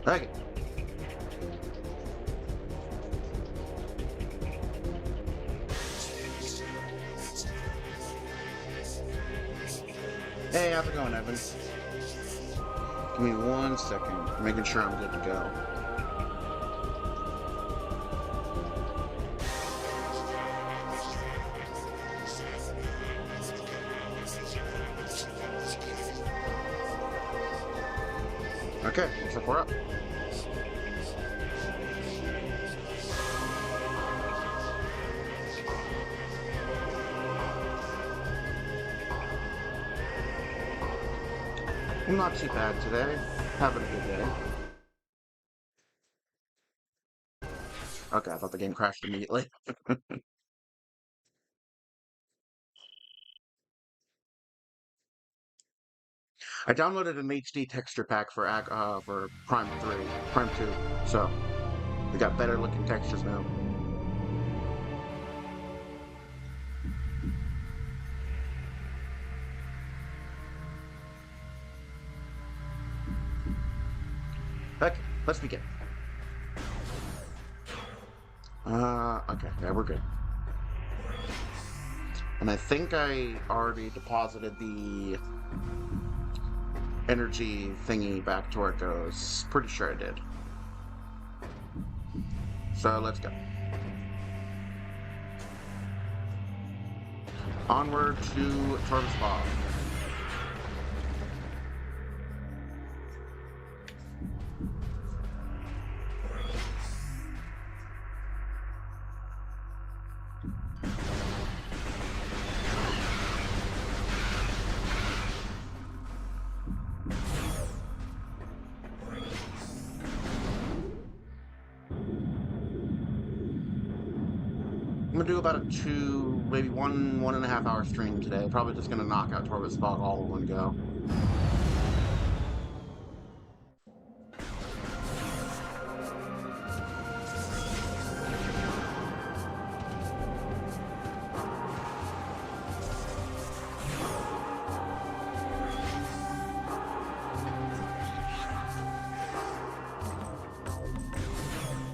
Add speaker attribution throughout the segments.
Speaker 1: Okay. Hey, how's it going, Evan? Give me 1 second, making sure I'm good to go. Okay, looks like we're up. I'm not too bad today. Having a good day. Okay, I thought the game crashed immediately. I downloaded an HD texture pack for Prime 3, Prime 2, so we got better looking textures now. Okay, let's begin. Okay, yeah, we're good. And I think I already deposited the energy thingy back to where it goes. Pretty sure I did. So let's go. Onward to Tortoise Bog. I'm gonna do about a 2, maybe 1.5 hour stream today. Probably just gonna knock out Tortoise Bog all in one go.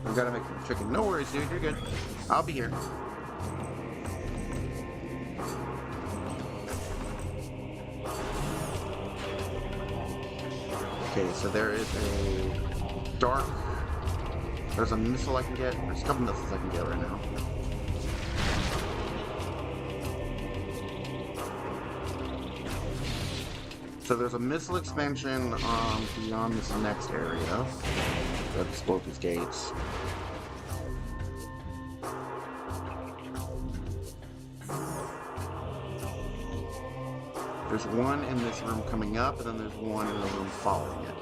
Speaker 1: I've gotta make chicken. No worries, dude. You're good. I'll be here. Okay, so there is a dark. There's a missile I can get. There's a couple missiles I can get right now. So there's a missile expansion beyond this next area. That explode these gates. There's one in this room coming up, and then there's one in the room following it.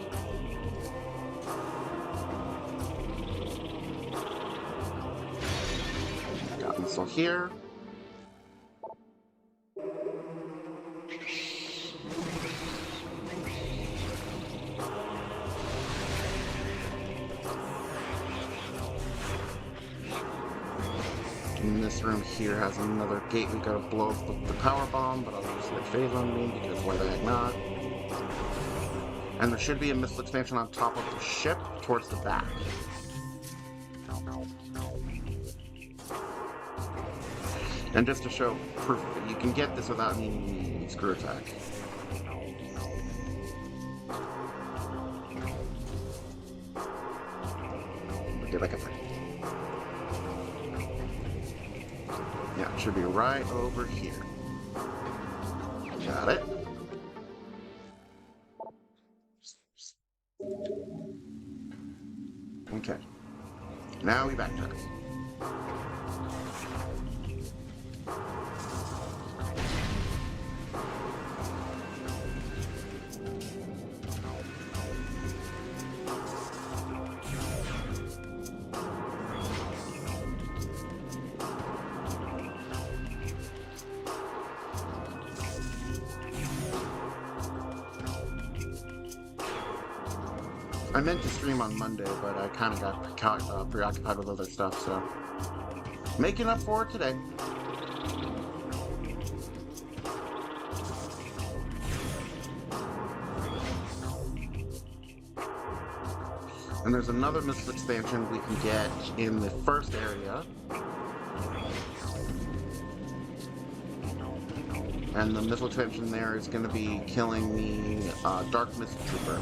Speaker 1: Got missile here. And this room here has another gate we gotta blow up with the power bomb, but I'll just let phase on me because why the heck not? And there should be a missile expansion on top of the ship towards the back. And just to show proof that you can get this without needing the screw attack. Okay, like a thing. Yeah, it should be right over here. Got it. Okay. Now we backtrack. I meant to stream on Monday, but I kind of got preoccupied with other stuff, so making up for it today. And there's another missile expansion we can get in the first area. And the missile expansion there is going to be killing the Dark Missile Trooper.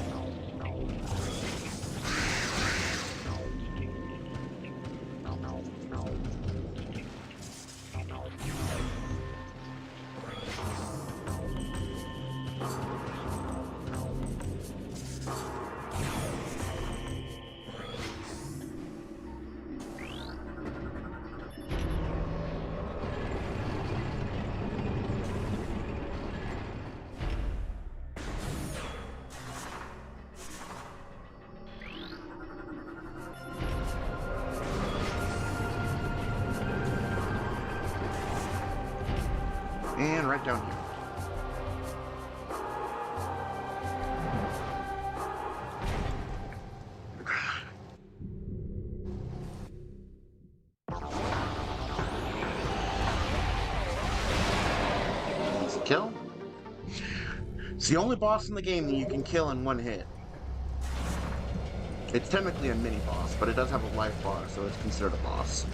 Speaker 1: And right down here. Easy kill. It's the only boss in the game that you can kill in one hit. It's technically a mini boss, but it does have a life bar, so it's considered a boss.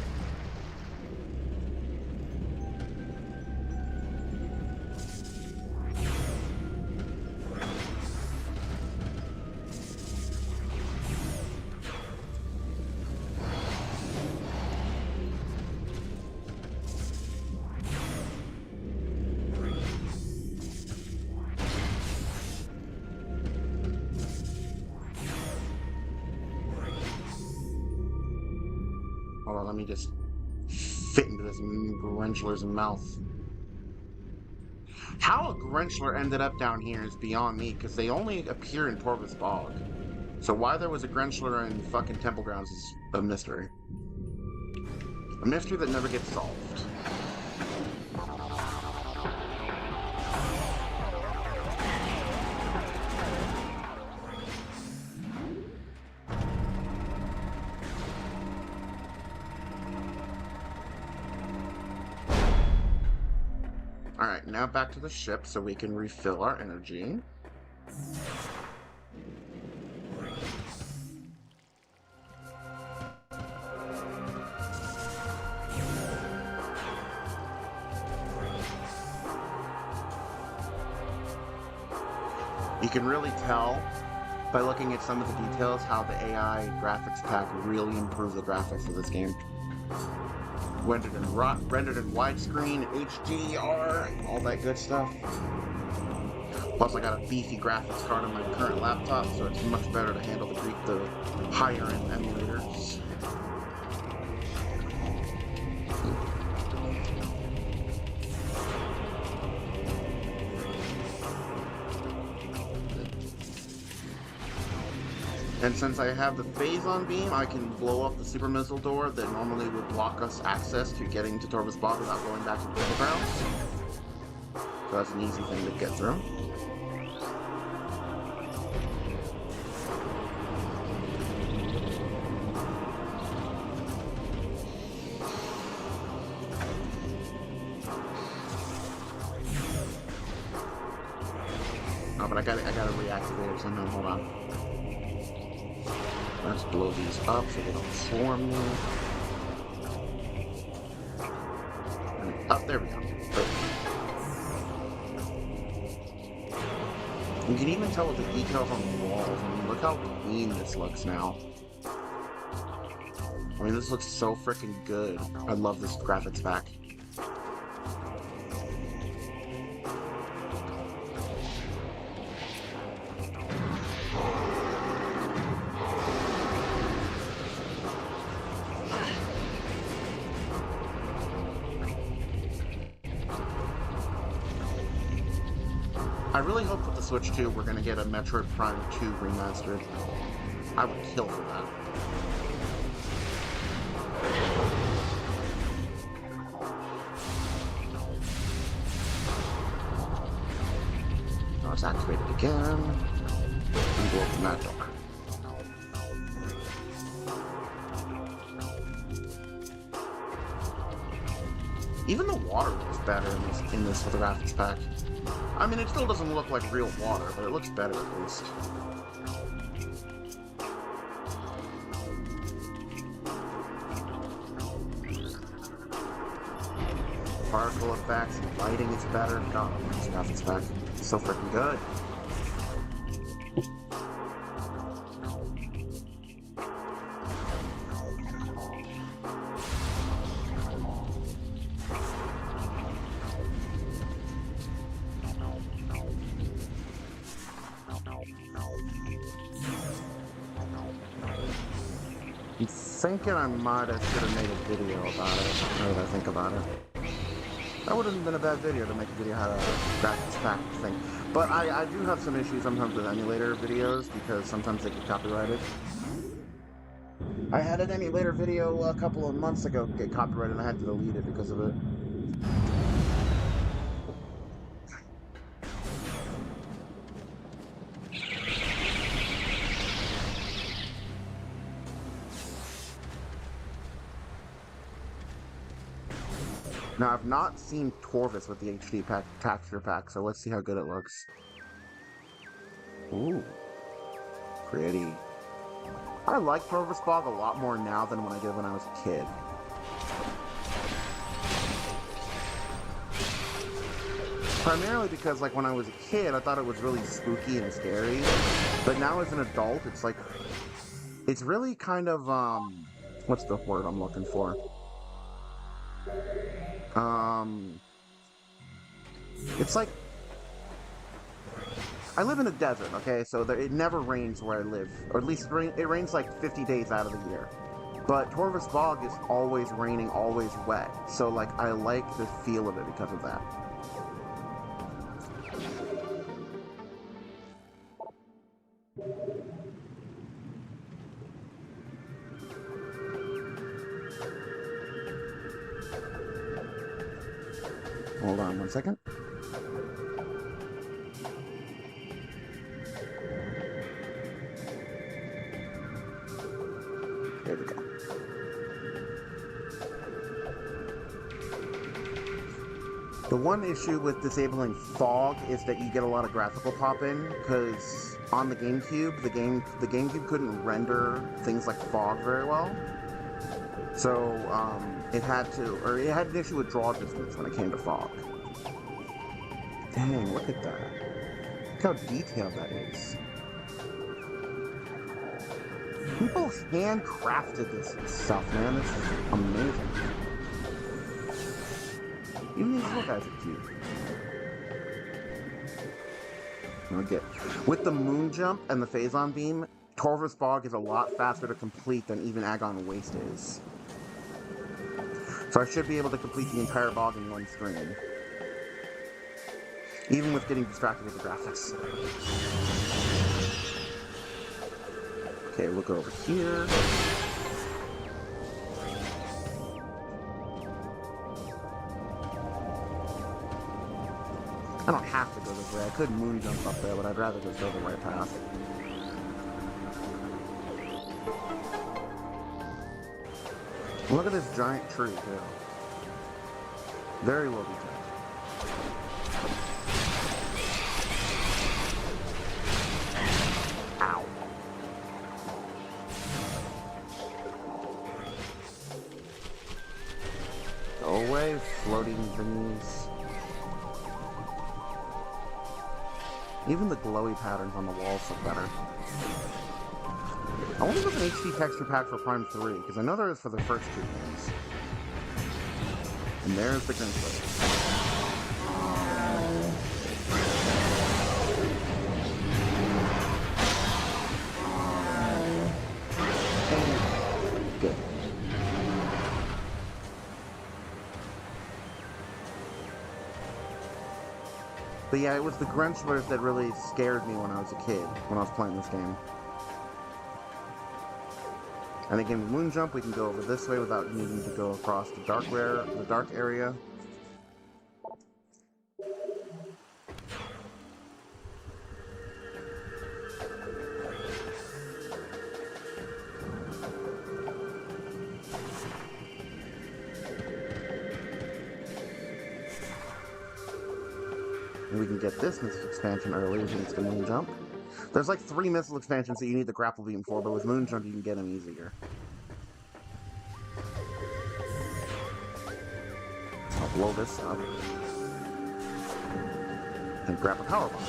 Speaker 1: Hold on, let me just fit into this Grenchler's mouth. How a Grenchler ended up down here is beyond me, because they only appear in Torvus Bog. So why there was a Grenchler in fucking Temple Grounds is a mystery. A mystery that never gets solved. Alright, now back to the ship so we can refill our energy. You can really tell by looking at some of the details how the AI graphics pack really improved the graphics of this game. Rendered in widescreen, HDR, all that good stuff. Plus, I got a beefy graphics card on my current laptop, so it's much better to handle the higher-end emulators. And since I have the Phazon Beam, I can blow up the super missile door that normally would block us access to getting to Torvus Bog without going back to the Temple Grounds. So that's an easy thing to get through. Oh, but I gotta reactivate it somehow. Hold on. Let's blow these up so they don't swarm me. Up, there we go. Perfect. You can even tell with the details on the walls. I mean, look how clean this looks now. I mean, this looks so freaking good. I love this graphics pack. I really hope with the Switch 2 we're going to get a Metroid Prime 2 remastered. I would kill for that. Now it's activated again. And go open that door. Even the water looks better in this with the graphics pack. I mean, it still doesn't look like real water, but it looks better at least. particle effects, lighting is better. God, this graphics pack is so freaking good. I'm thinking I might have should have made a video about it, now that I think about it. That wouldn't have been a bad video to make a video how to graphics pack thing. But I do have some issues sometimes with emulator videos because sometimes they get copyrighted. I had an emulator video a couple of months ago get copyrighted and I had to delete it because of it. Now, I've not seen Torvus with the HD texture pack, so let's see how good it looks. Ooh. Pretty. I like Torvus Bog a lot more now than when I did when I was a kid. Primarily because, like, when I was a kid, I thought it was really spooky and scary. But now as an adult, it's like... It's really kind of, what's the word I'm looking for? It's like, I live in a desert, okay, so it never rains where I live, or at least it rains like 50 days out of the year. But Torvus Bog is always raining, always wet, so like I like the feel of it because of that. Hold on 1 second. There we go. The one issue with disabling fog is that you get a lot of graphical pop-in, because on the GameCube, the GameCube couldn't render things like fog very well. So, it had an issue with draw distance when it came to fog. Dang, look at that. Look how detailed that is. People handcrafted this stuff, man. This is amazing. Even these little guys are cute. With the moon jump and the phazon beam, Torvus Bog is a lot faster to complete than even Agon Waste is. So I should be able to complete the entire bog in one stream. Even with getting distracted with the graphics. Okay, look over here. I don't have to go this way. I could moon jump up there, but I'd rather just go the right path. Look at this giant tree, too. Very well detailed. Ow. Go away, floating thingies. Even the glowy patterns on the walls look better. I wonder if there's an HD texture pack for Prime 3, because I know there is for the first two games. And there's the Grinch. Good. But yeah, it was the Grinch that really scared me when I was a kid, when I was playing this game. And again, with Moon Jump, we can go over this way without needing to go across the dark area. And we can get this missile expansion early, which is the Moon Jump. There's like 3 missile expansions that you need the grapple beam for, but with Moon Jump you can get them easier. Oh, blow this up. And grab a power bomb.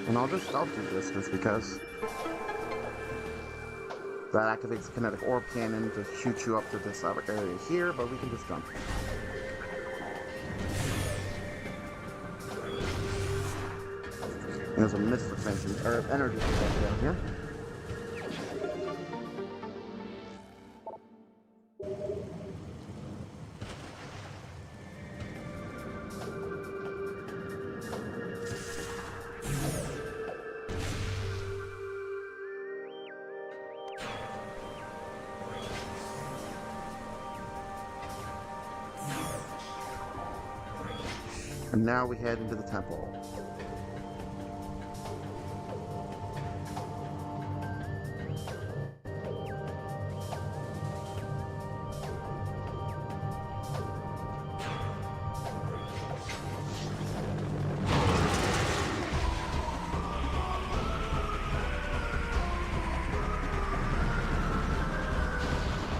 Speaker 1: And I'll do this just because. That activates the kinetic orb cannon to shoot you up to this other area here, but we can just jump. There's a mist extension, or energy extension down here. And now we head into the temple.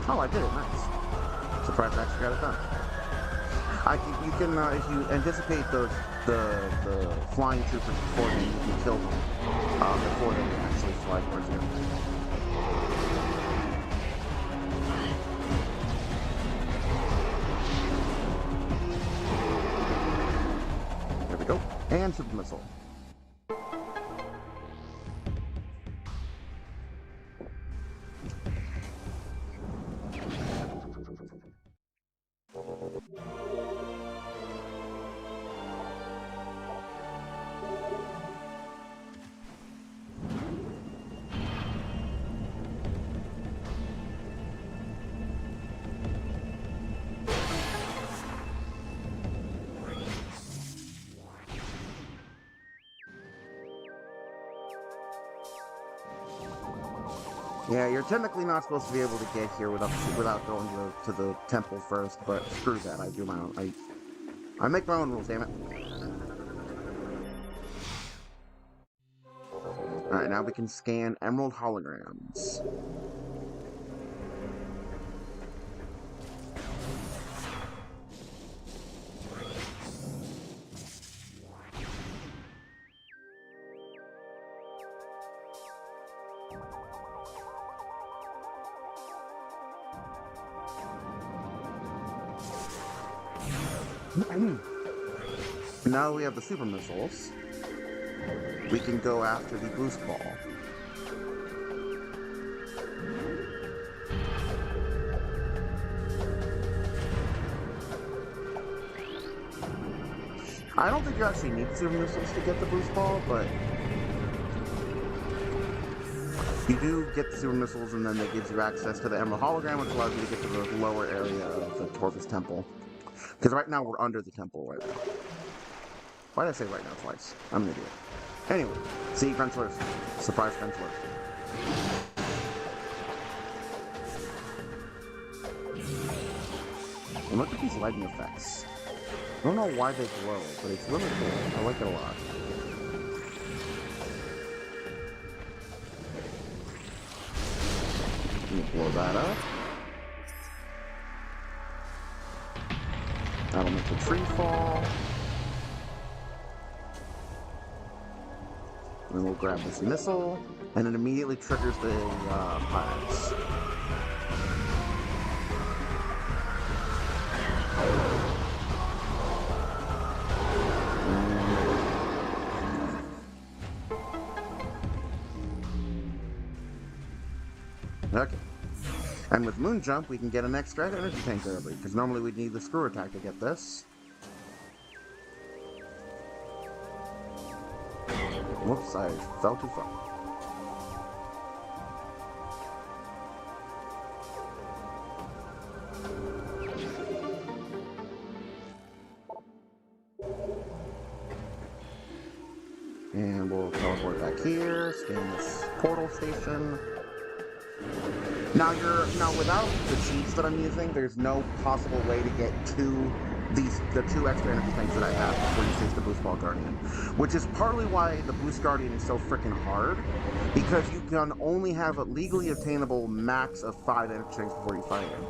Speaker 1: Oh, I did it. Nice. Surprised I actually got it done. You can, if you anticipate the flying troopers before you can kill them, before they actually fly towards you. There we go. And super missile. Yeah, you're technically not supposed to be able to get here without going to the temple first, but screw that. I do my own. I make my own rules, damn it. All right, now we can scan emerald holograms. Now we have the super missiles. We can go after the boost ball. I don't think you actually need super missiles to get the boost ball, but you do get the super missiles, and then that gives you access to the emerald hologram, which allows you to get to the lower area of the Torvus temple. Because right now we're under the temple right now. Why did I say right now twice? I'm an idiot. Anyway, see, Frenchler's. Surprise Frenchler. And look at these lighting effects. I don't know why they glow, but it's really cool. I like it a lot. Let me blow that up. That'll make the tree fall. Then we'll grab this missile, and it immediately triggers the pirates. Okay. And with Moon Jump, we can get an extra energy tank early, because normally we'd need the screw attack to get this. Whoops, I fell too far. And we'll teleport back here, scan this portal station. Now without the cheats that I'm using, there's no possible way to get to the 2 extra energy tanks that I have before you face the Boost Ball Guardian. Which is partly why the Boost Guardian is so freaking hard, because you can only have a legally obtainable max of 5 energy tanks before you fight him.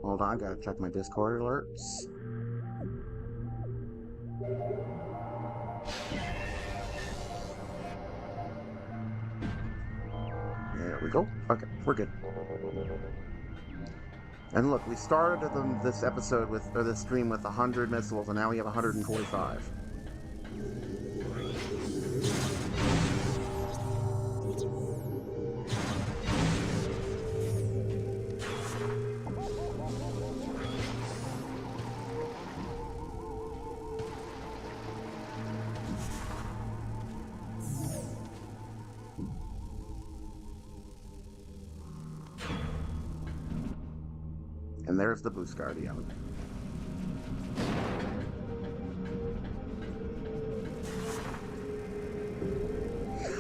Speaker 1: Hold on, I gotta check my Discord alerts. There we go. Okay, we're good. And look, we started this episode with, or this stream with 100 missiles, and now we have 145. And there's the Boost Guardian.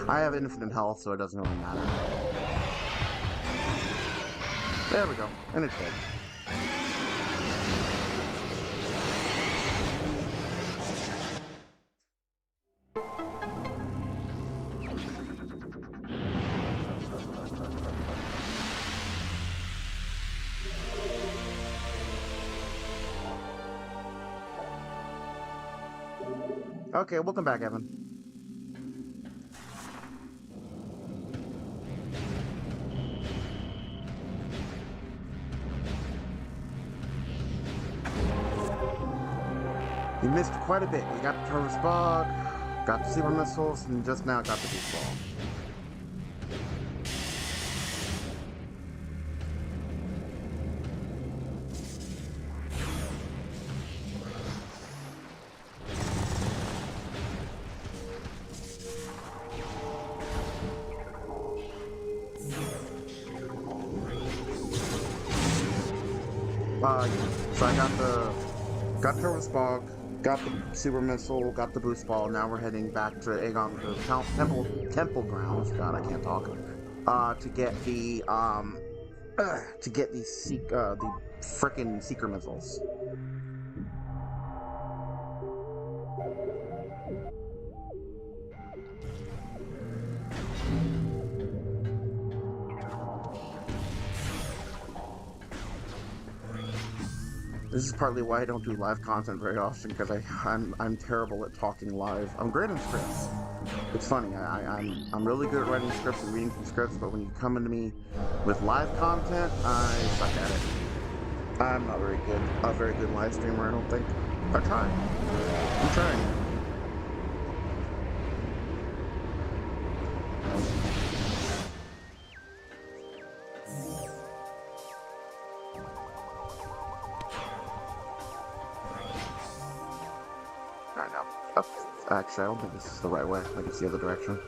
Speaker 1: I have infinite health, so it doesn't really matter. There we go, and it's dead. Okay, welcome back, Evan. You missed quite a bit. We got the Turbo Spog, got the Super Missiles, and just now got the Boost Ball. So I got Turbo Spog, got the Super Missile, got the Boost Ball. Now we're heading back to Aegon Temple Grounds. God, I can't talk. To get the frickin' Seeker Missiles. This is partly why I don't do live content very often, because I'm terrible at talking live. I'm great in scripts. It's funny. I'm really good at writing scripts and reading from scripts, but when you come into me with live content, I suck at it. I'm not very good. A very good live streamer, I don't think. I'm trying. Alright, now. Up. Actually, I don't think this is the right way. I think it's the other direction.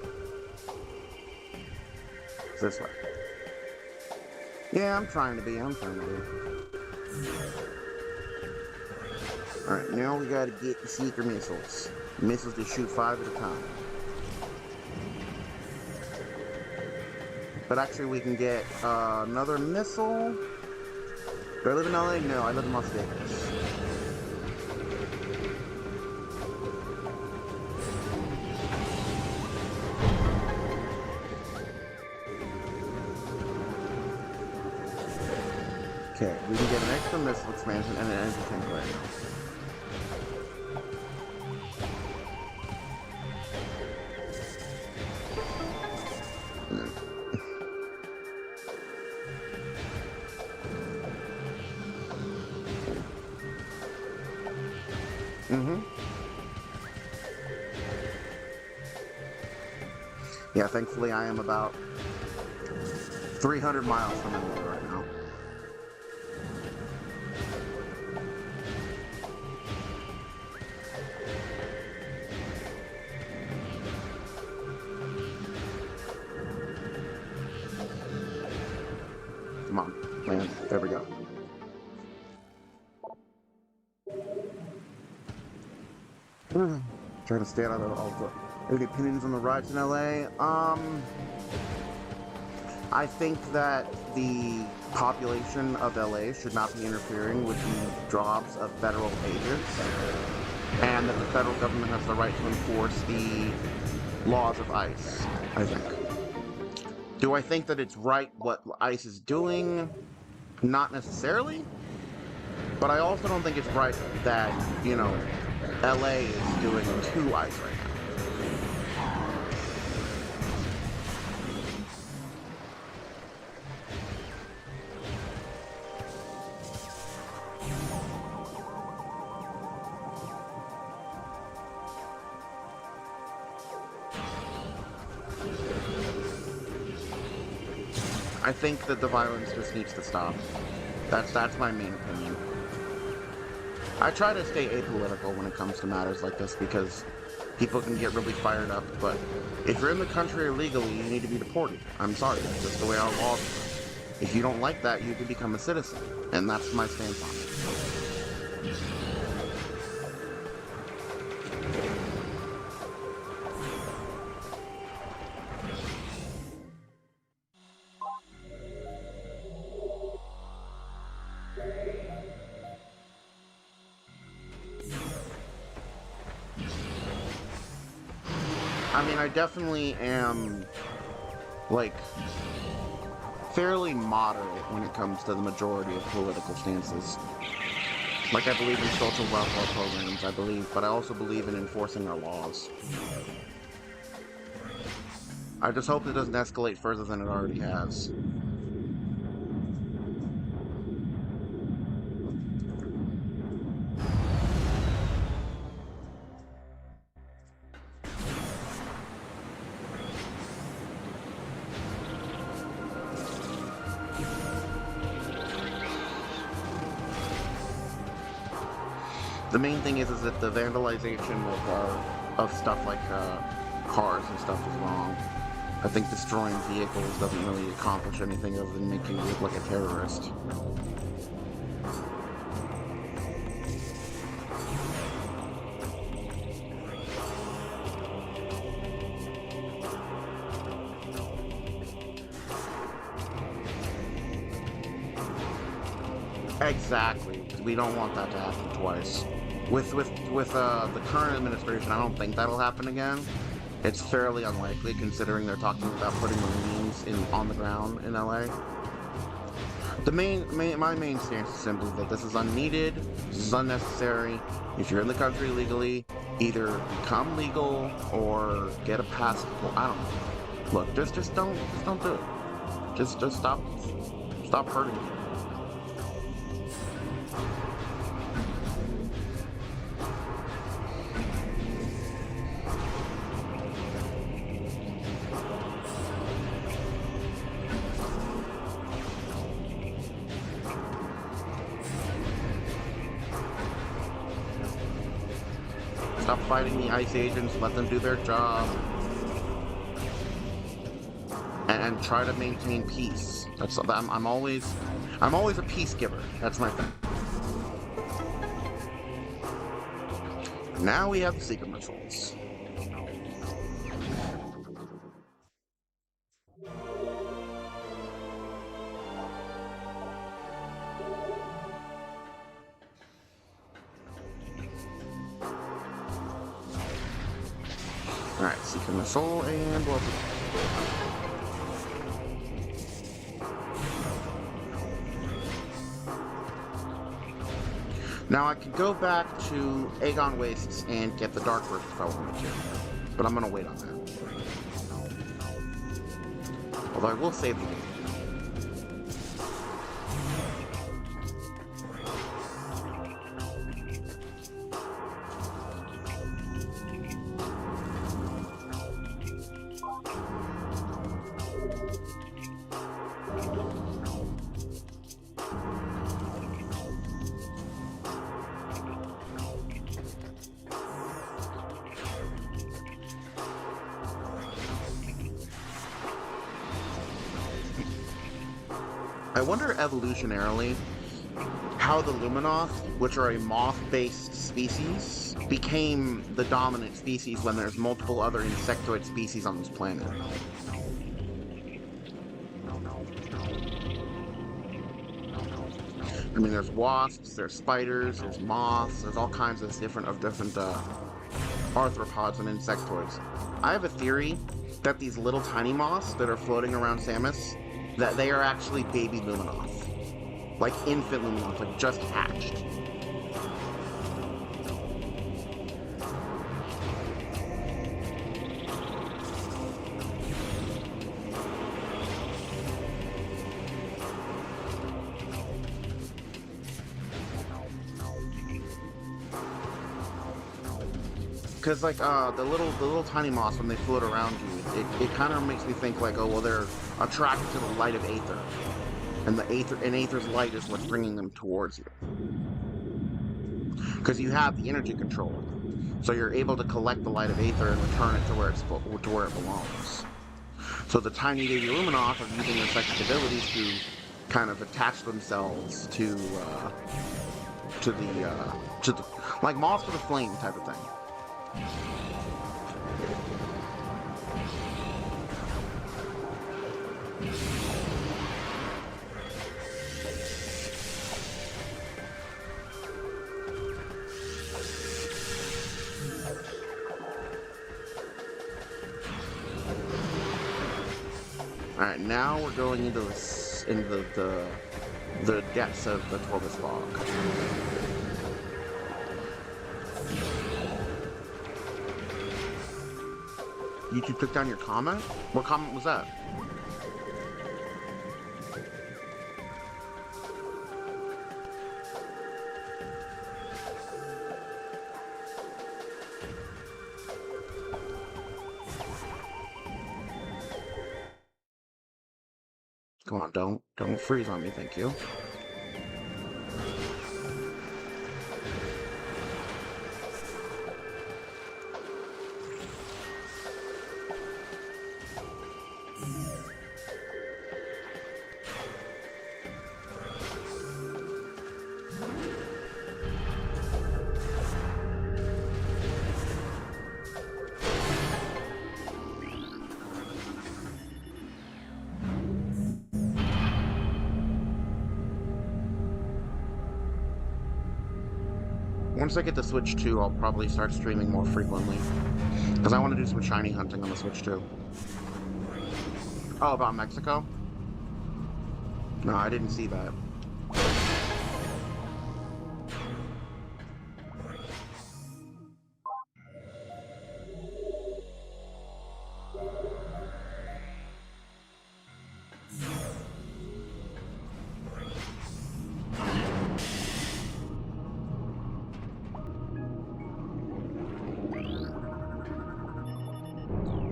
Speaker 1: It's this way. Yeah, I'm trying to be. Alright, now we gotta get the Seeker Missiles. Missiles that shoot 5 at a time. But actually, we can get another missile. Do I live in LA? No, I live in Las Vegas. Okay, we can get an extra missile expansion and an energy tank right now. Yeah, thankfully I am about 300 miles from LA right now. Trying to stay out of all the opinions on the riots in LA. I think that the population of LA should not be interfering with the jobs of federal agents, and that the federal government has the right to enforce the laws of ICE, I think. Do I think that it's right what ICE is doing? Not necessarily. But I also don't think it's right that, LA is doing to ICE right now. I think that the violence just needs to stop. That's my main opinion. I try to stay apolitical when it comes to matters like this because people can get really fired up, but if you're in the country illegally, you need to be deported. I'm sorry, that's just the way our laws are. If you don't like that, you can become a citizen, and that's my stance on it. I mean, I definitely am, fairly moderate when it comes to the majority of political stances. I believe in social welfare programs, but I also believe in enforcing our laws. I just hope it doesn't escalate further than it already has. The main thing is that the vandalization of stuff like cars and stuff is wrong. I think destroying vehicles doesn't really accomplish anything other than making you look like a terrorist. Exactly. We don't want that to happen twice. With the current administration, I don't think that'll happen again. It's fairly unlikely, considering they're talking about putting Marines on the ground in LA. My main stance is simply that this is unneeded, this is unnecessary. If you're in the country legally, either become legal or get a passport. I don't know. Look, just don't do it. Just stop hurting people. Stop fighting the ICE agents, let them do their job, and try to maintain peace. I'm always a peace giver. That's my thing. Now we have the secret missiles. Alright, Secret Missile and blow up. Now I could go back to Aegon Wastes and get the Dark Burst if I wanted to, but I'm gonna wait on that. Although I will save the game. I wonder evolutionarily how the Luminoth, which are a moth-based species became the dominant species when there's multiple other insectoid species on this planet. I mean, there's wasps, there's spiders, there's moths, there's all kinds of different arthropods and insectoids. I have a theory that these little tiny moths that are floating around Samus, that they are actually baby Luminoth. Like infant Luminoth, like just hatched. Because like the little tiny moths, when they float around you, it kind of makes me think like, oh well, they're attracted to the light of Aether, and Aether's light is what's bringing them towards you. Because you have the energy control, so you're able to collect the light of Aether and return it to where it belongs. So the tiny baby Luminoth are using their psychic abilities to kind of attach themselves to the like moths to the flame type of thing. All right, now we're going into the depths of the Torvus Bog. YouTube took down your comment? What comment was that? Come on, don't freeze on me, thank you. Once I get the Switch 2, I'll probably start streaming more frequently. Because I want to do some shiny hunting on the Switch 2. Oh, about Mexico? No, I didn't see that.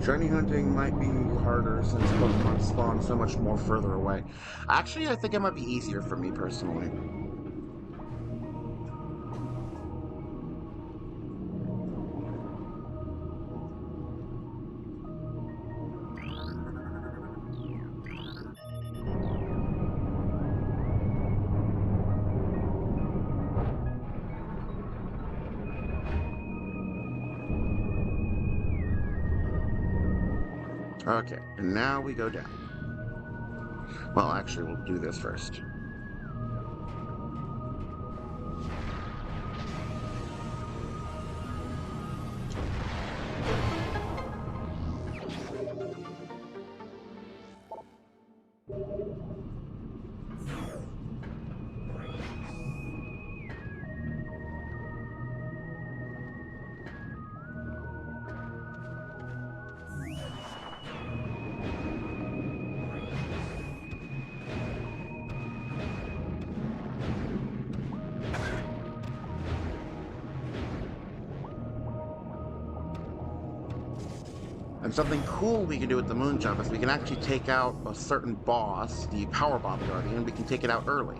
Speaker 1: Shiny hunting might be harder since Pokemon spawn so much more further away. Actually, I think it might be easier for me personally. Okay, and now we go down. Well, actually, we'll do this first. And something cool we can do with the moon jump is we can actually take out a certain boss, the Power Bomb Guardian, we can take it out early.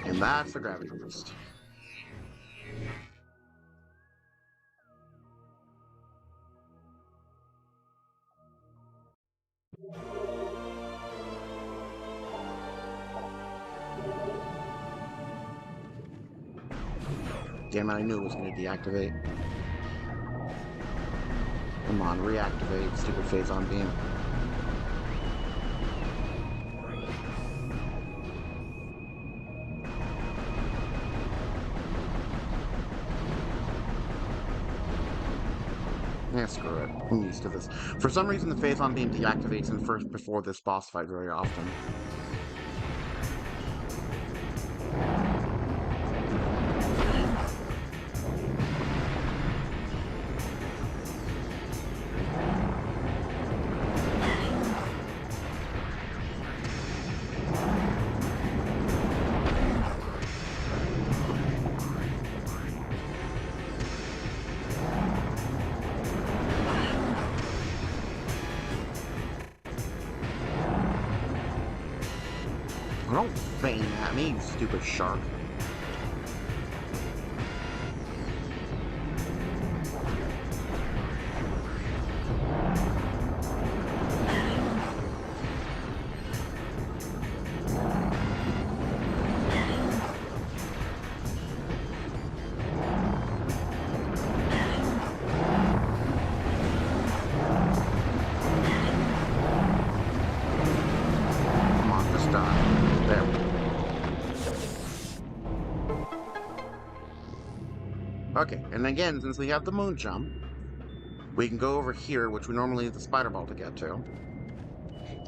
Speaker 1: And that's the gravity boost. Damn it, I knew it was going to deactivate. Come on, reactivate, stupid phase-on beam. Yeah, screw it. I'm used to this. For some reason, the phase-on beam deactivates in first before this boss fight very often. Don't feign at me, you stupid shark. Come on, just die. There. Okay, and again, since we have the moon jump, we can go over here, which we normally use the spider ball to get to.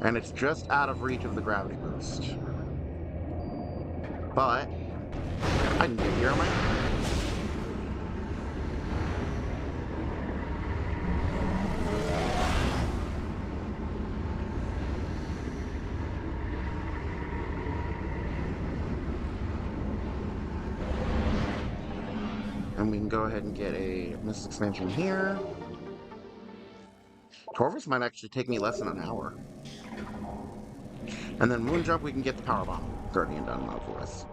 Speaker 1: And it's just out of reach of the gravity boost. But I can get here on my own. And we can go ahead and get a missile expansion here. Torvus might actually take me less than an hour. And then moon jump, we can get the power bomb. Guardian done and over with.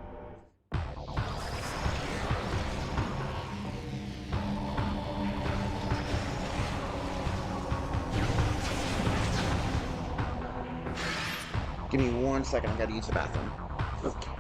Speaker 1: Give me 1 second, I gotta use the bathroom. Okay.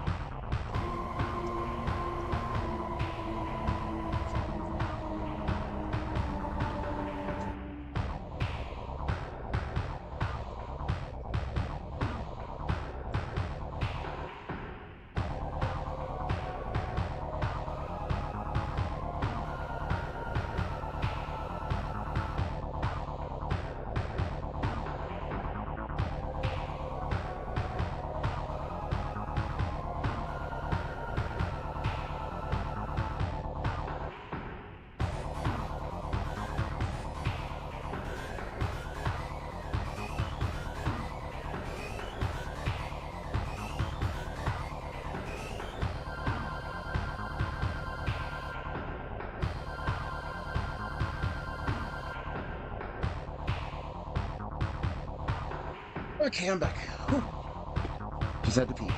Speaker 1: Okay, I'm back. Whew. Just had to pee.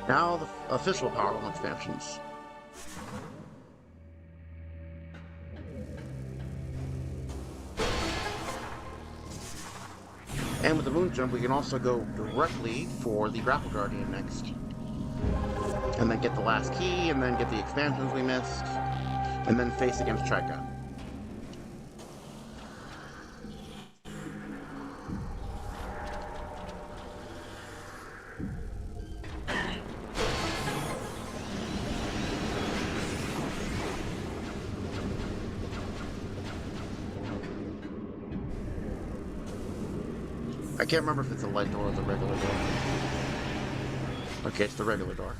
Speaker 1: Now the official power-level expansions. And with the moon jump, we can also go directly for the grapple guardian next. And then get the last key, and then get the expansions we missed, and then face against Trika. I can't remember if it's a light door or the regular door. Okay, it's the regular door.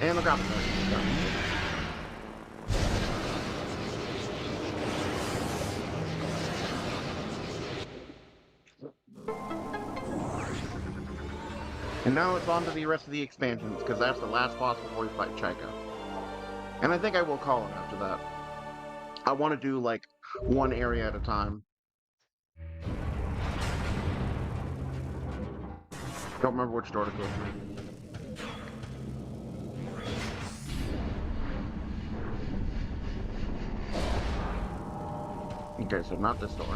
Speaker 1: And the grapple card. And now it's on to the rest of the expansions, because that's the last boss before we fight Chica. And I think I will call it after that. I want to do, like, one area at a time. Don't remember which door to go through. Okay, so not this door.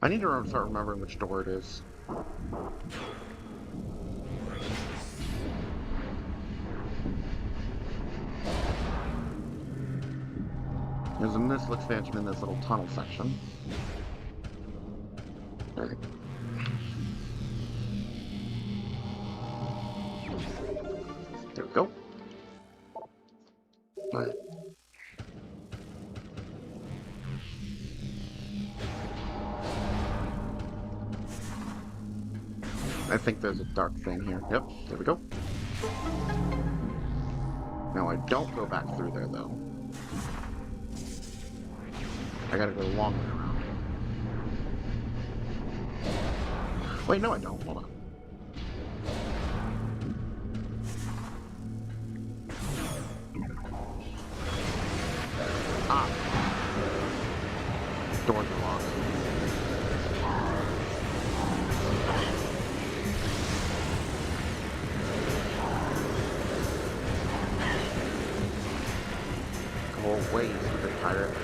Speaker 1: I need to start remembering which door it is. There's a missile expansion in this little tunnel section. There we go. Right. I think there's a dark thing here. Yep, there we go. Now I don't go back through there, though. I gotta go the long way around. Wait, no I don't. Hold on. Ah! Doors are locked. Go away, you stupid pirate.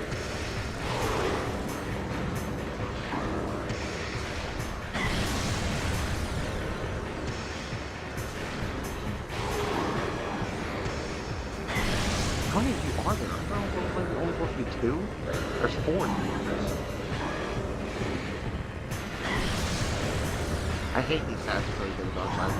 Speaker 1: How many of you are there? I thought it was like only supposed to be 2? There's 4 in here. I hate these guys because they go outside.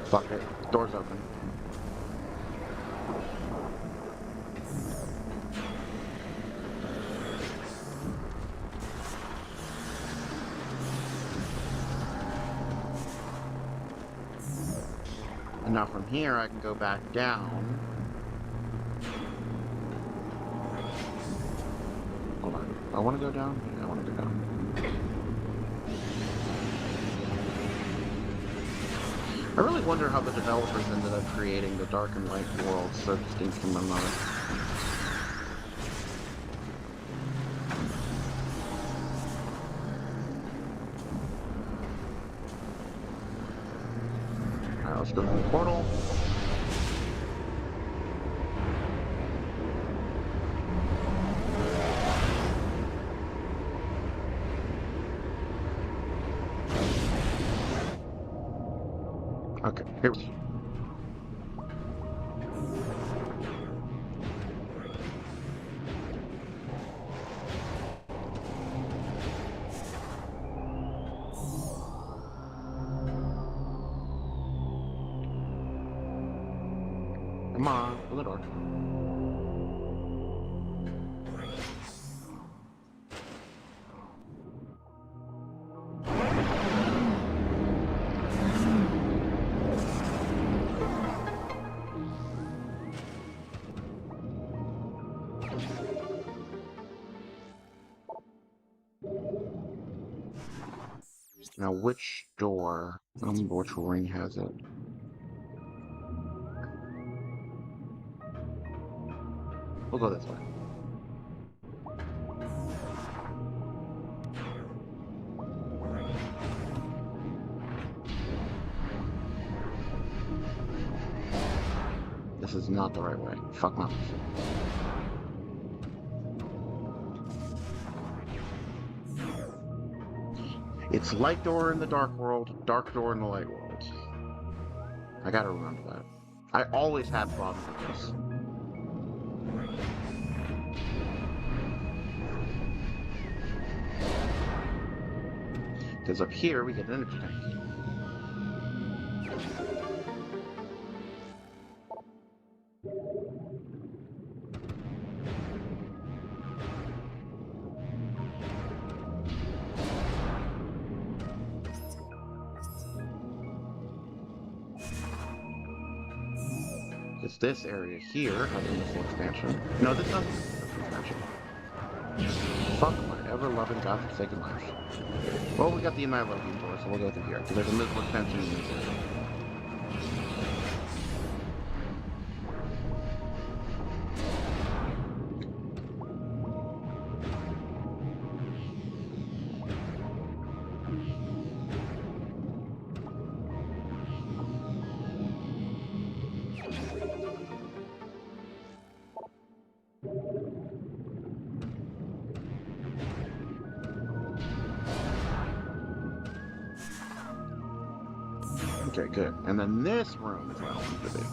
Speaker 1: Fuck it. Door's open. And now from here I can go back down. Hold on. I want to go down? Yeah, I want to go down. I really wonder how the developers ended up creating the dark and light worlds so distinct from one another. Alright, let's go to the portal. Okay, here we go. Come on, open the door. Now, which door? I don't remember which ring has it. We'll go this way. This is not the right way. Fuck my life. It's light door in the dark world, dark door in the light world. I gotta remember that. I always have problems with this. Because up here we get an energy tank. Because this area here has a missile expansion. No, this doesn't have a missile expansion. Fuck my ever-loving godforsaken life. Well, we got the annihilating door, so we'll go through here. Because there's a missile expansion in this area. Okay, good. And then this room is where I want to be.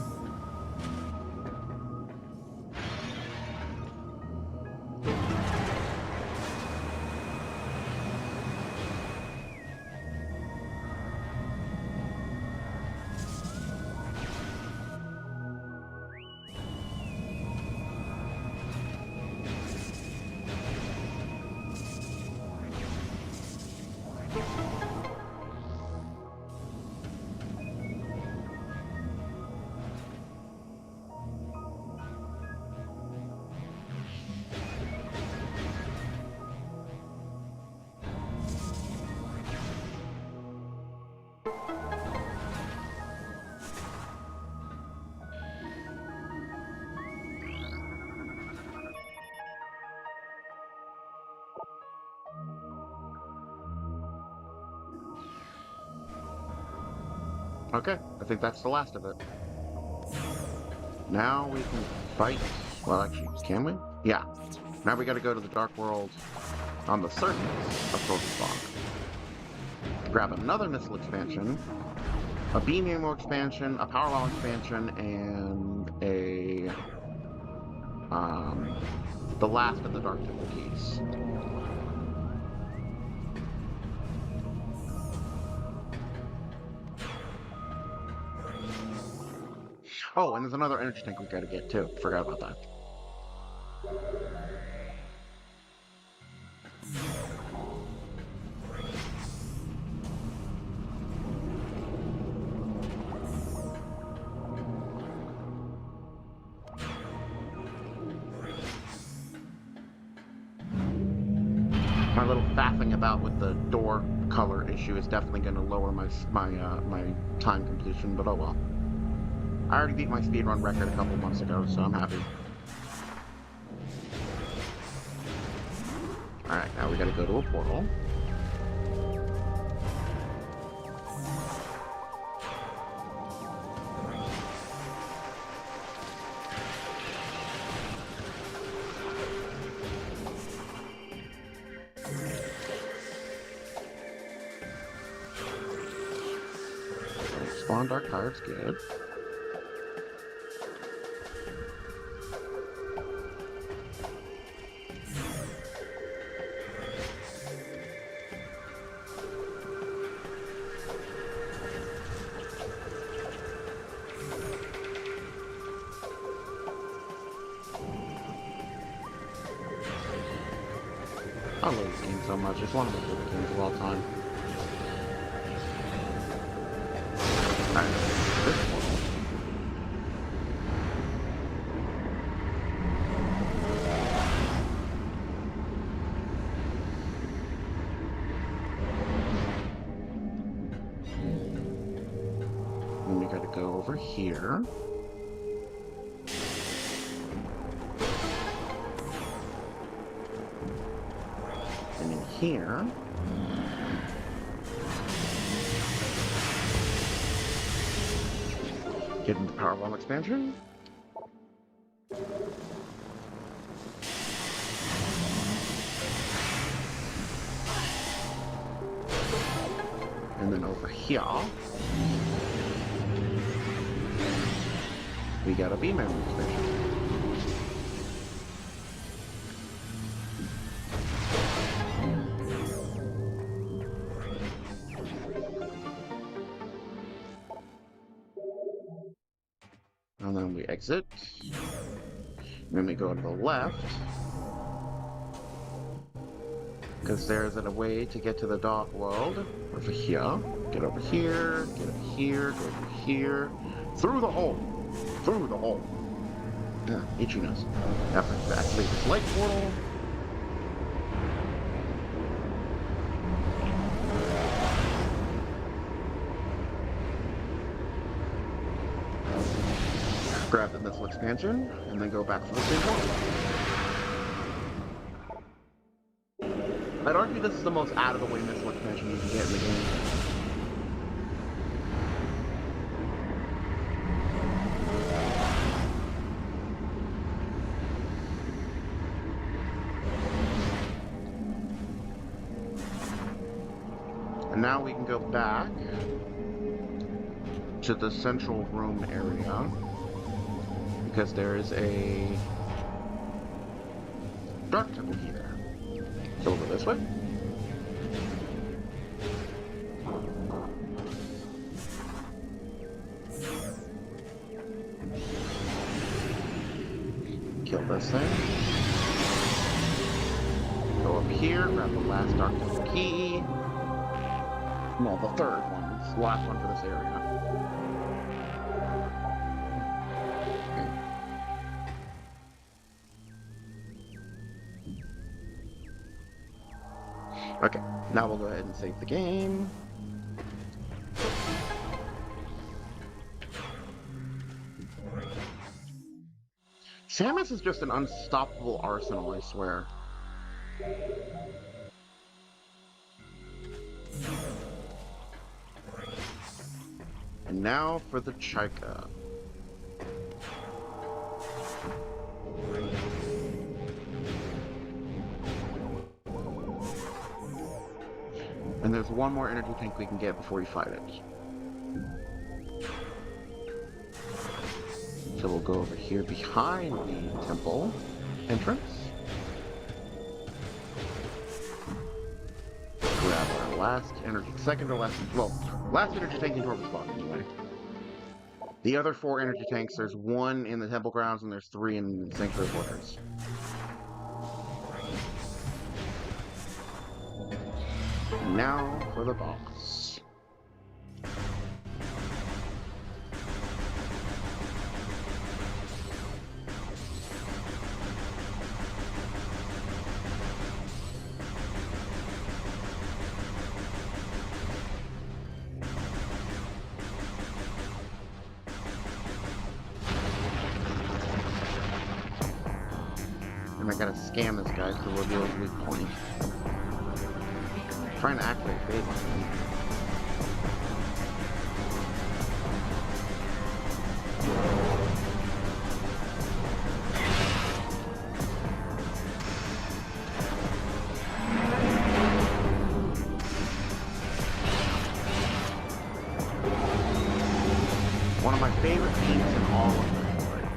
Speaker 1: Okay, I think that's the last of it. Now we can fight. Well, actually, can we? Yeah. Now we gotta go to the Dark World on the surface of Frozen Fog. Grab another missile expansion, a beam ammo expansion, a power wall expansion, and the last of the Dark Temple keys. Oh, and there's another energy tank we gotta get too. Forgot about that. My little faffing about with the door color issue is definitely going to lower my time completion, but oh well. I already beat my speedrun record a couple months ago, so I'm happy. Alright, now we gotta go to a portal. Spawn dark cards, good. I love this game so much. It's one of my favorite games of all time. Alright, this one. And we gotta go over here. And in here. Get into the Powerbomb expansion. And then over here, we got a B-Man expansion. And then we exit. And then we go to the left. Because there's a way to get to the Dark World. Over here. Get over here. Get over here. Go over here. Through the hole. Through the hole. Yeah, itchiness. After to activate this light portal. Grab the missile expansion, and then go back for the same one. I'd argue this is the most out-of-the-way missile expansion you can get in the game. And now we can go back to the central room area. Because there is a Dark Temple key there. So over this way. Kill this thing. Go up here, grab the last Dark Temple key. No, the third one. It's the last one for this area. Okay, now we'll go ahead and save the game. Samus is just an unstoppable arsenal, I swear. And now for the Chica. And there's one more energy tank we can get before we fight it. So we'll go over here behind the temple entrance. Grab our last energy, last energy tank into our spot anyway. The other 4 energy tanks, there's 1 in the temple grounds and there's 3 in Sanctuary Fortress. Now for the boss. And I gotta scam this guy to reveal his weak point. Trying to activate phase on him. One of my favorite themes in all of Metroid.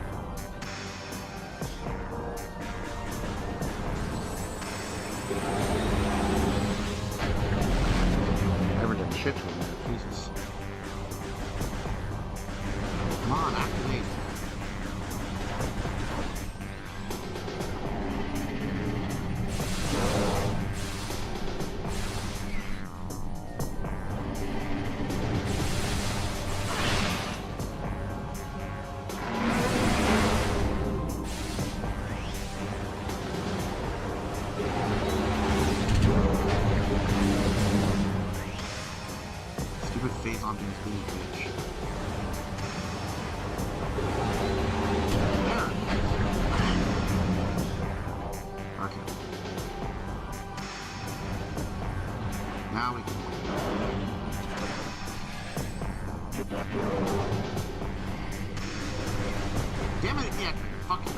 Speaker 1: now we can. Damn it! Yeah, fucking.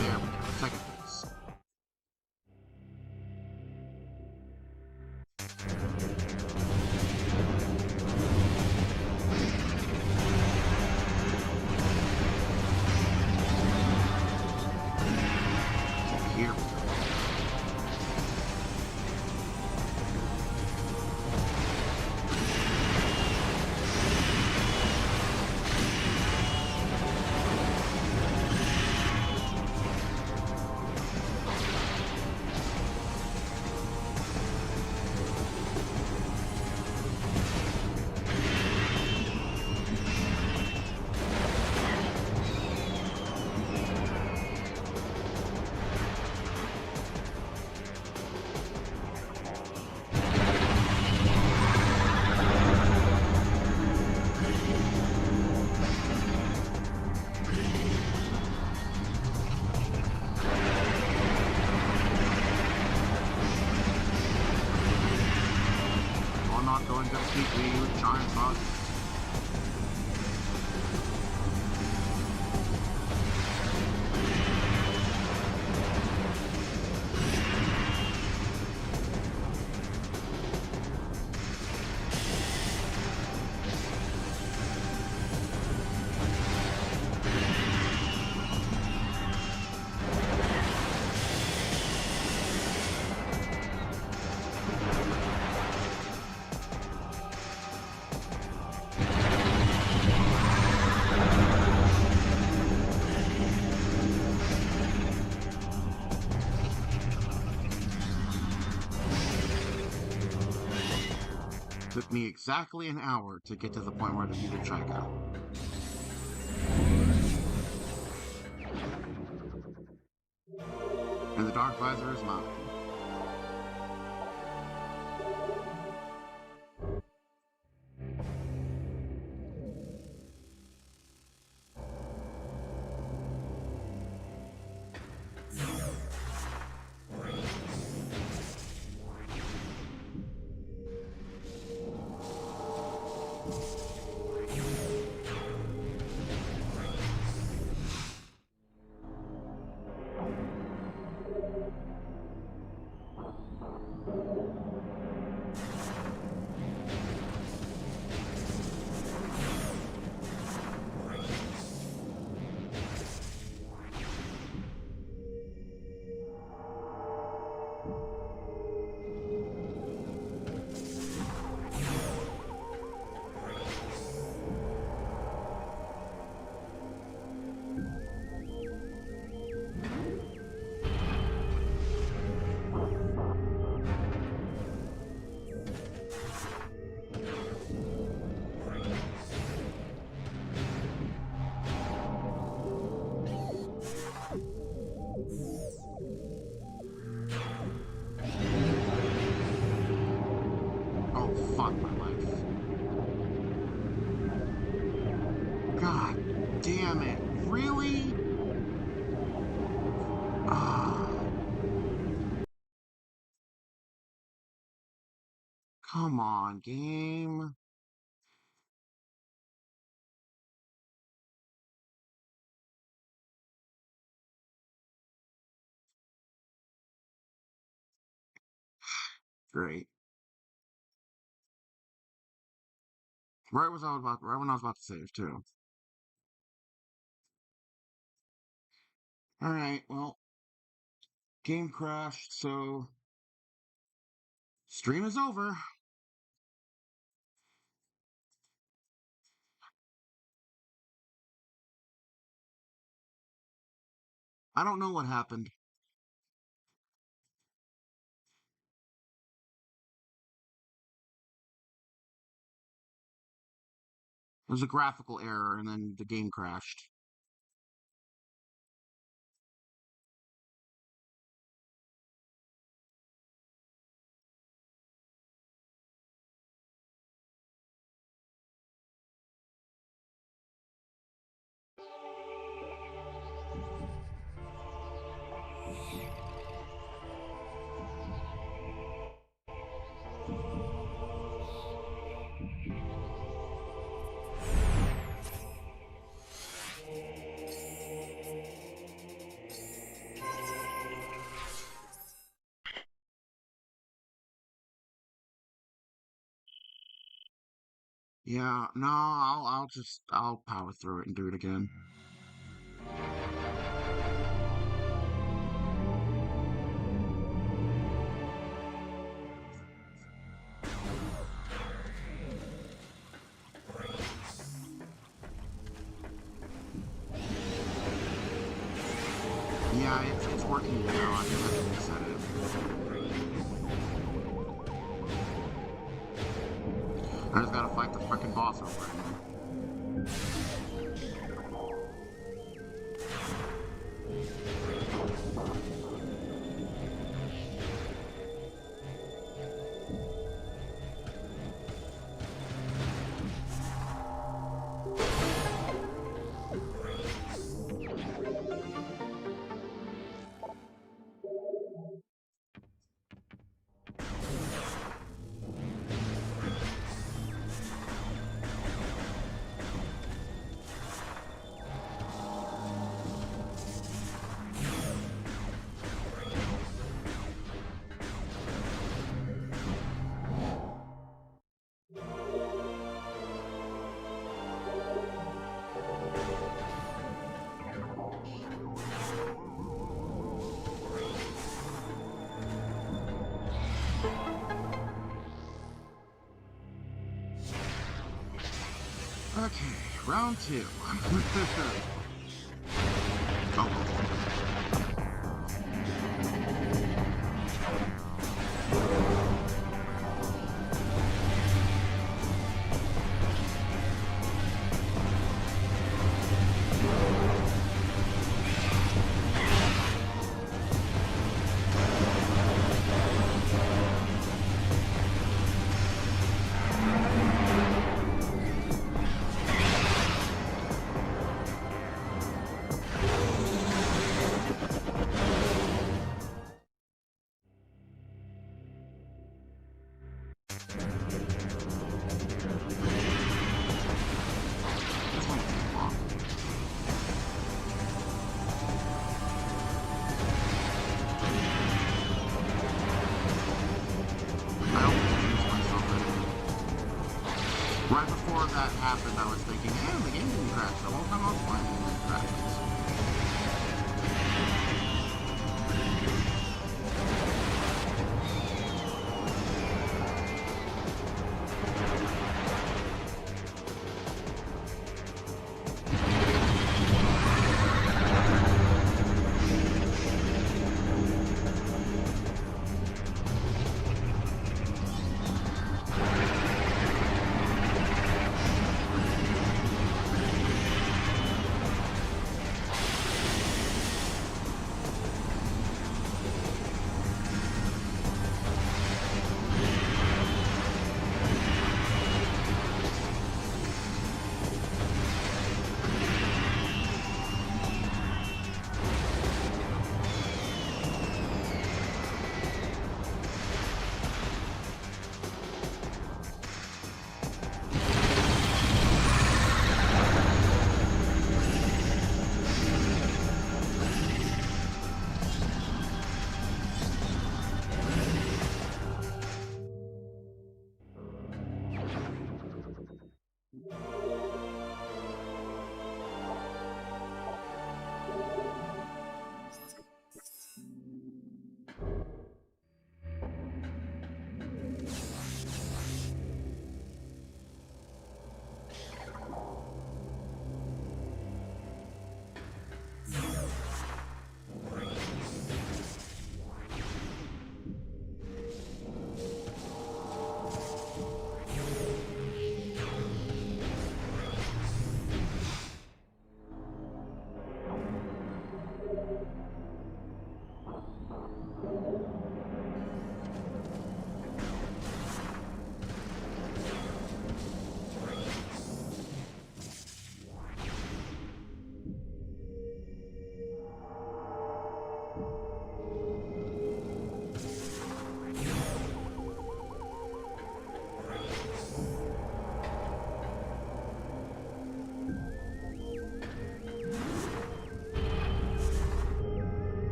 Speaker 1: There, we get a second piece. Here we go. I'm not going to defeat me with giant bugs. Took me exactly an hour to get to the point where I defeated Chica. And the Dark Visor is mine. Oh, fuck my life. God damn it. Really? Ah. Come on, game. Great. Right when I was about to save too. Alright, well, game crashed, so stream is over. I don't know what happened. There was a graphical error and then the game crashed. Yeah, no, I'll power through it and do it again. Yeah, it's working now. I just have to reset it. I just gotta fight the frickin' boss over again. Okay, round 2. Oh. This one takes long. I almost confused myself there. Right before that happened, I was thinking, man, the game didn't crash. The whole time I was playing, it didn't crash.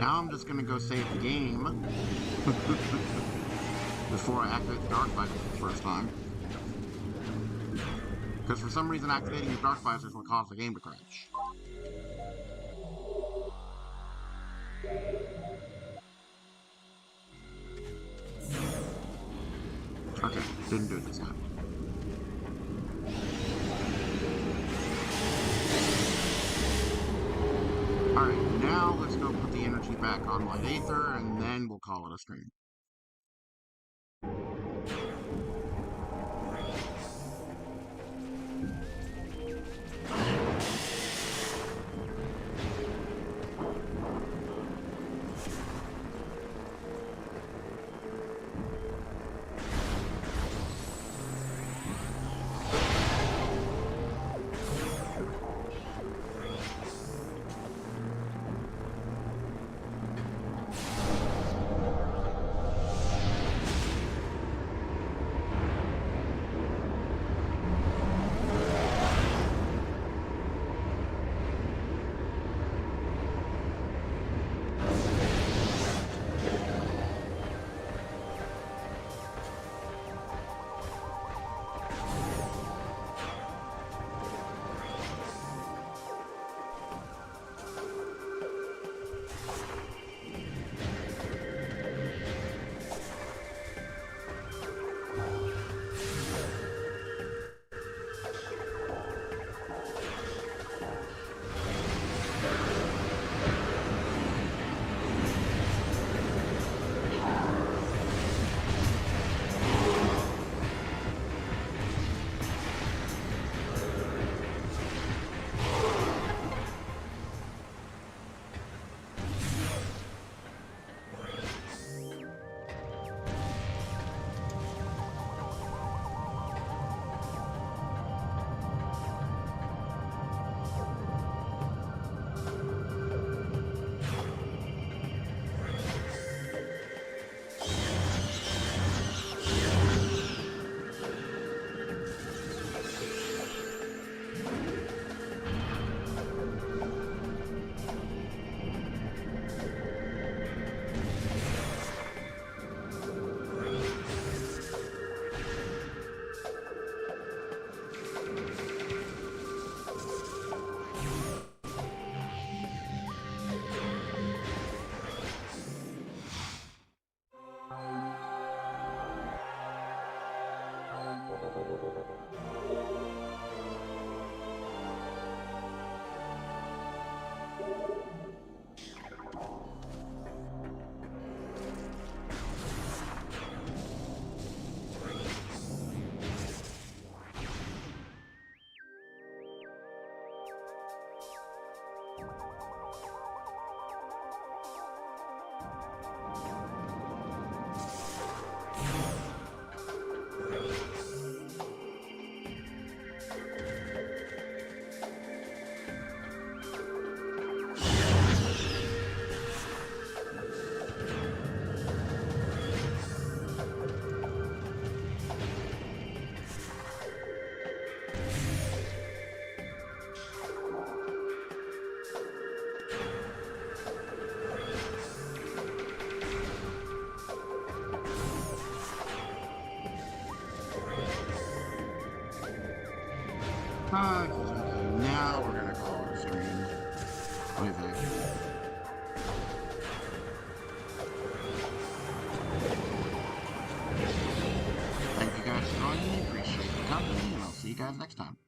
Speaker 1: Now I'm just gonna go save the game before I activate the dark visor for the first time. Because for some reason activating the dark visors will cause the game to crash. Okay, didn't do it this time. Alright, now let's go put the energy back on Light Aether, and then we'll call it a stream. Okay, now we're gonna call it a stream. What do you think? Thank you guys for joining me, appreciate the company, and I'll see you guys next time.